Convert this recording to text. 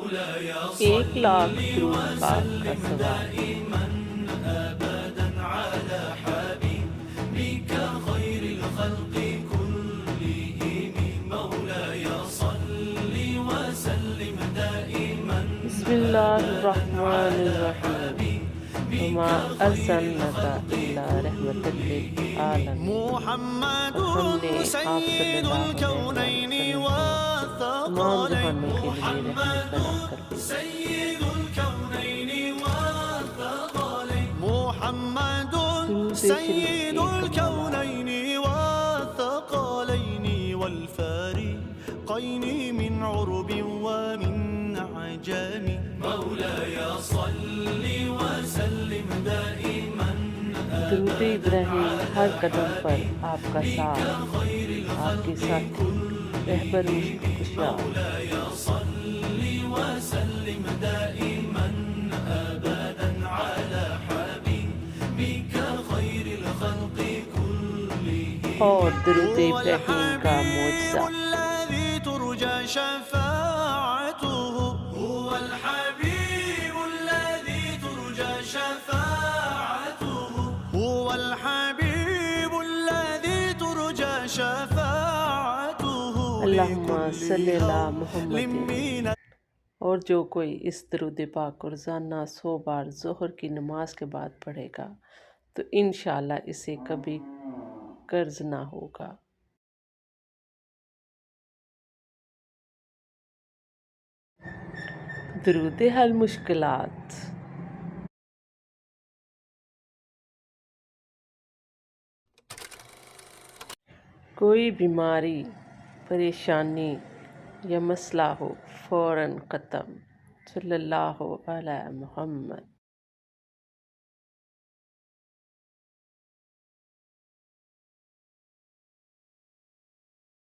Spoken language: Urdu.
1,00,000 درود پاک کا ثواب۔ بسم اللہ الرحمن الرحیم وما ارسلناک الا رحمۃ للعالمین۔ ہم نے آپ صلی اللہ علیہ وسلم تمام جہانوں کے لیے رحمت بنا کر سيد الكونين والثقلين والفارقين من عرب ومن عجم مولاي صل وسلم دائما درود ابراہیم ہر قدم پر آپ کا ساتھ، آپ کے ساتھی رہبر کشا۔ مولاي صل وسلم دائما ابدا على حبيبك خير الخلق كلهم اور درود ابراہیم کا معجزہ۔ الذي ترجى شفاعته هو الحبيب الذي ترجى شفاعته هو الحبيب الذي ترجى شفاعته اللہم صلی علی محمد۔ اور جو کوئی اس درود پاک کو روزانہ 100 بار ظہر کی نماز کے بعد پڑھے گا تو انشاءاللہ اسے کبھی قرض نہ ہوگا۔ درود حل مشکلات۔ کوئی بیماری، پریشانی یا مسئلہ ہو فوراً ختم۔ صلی اللہ علیہ محمد۔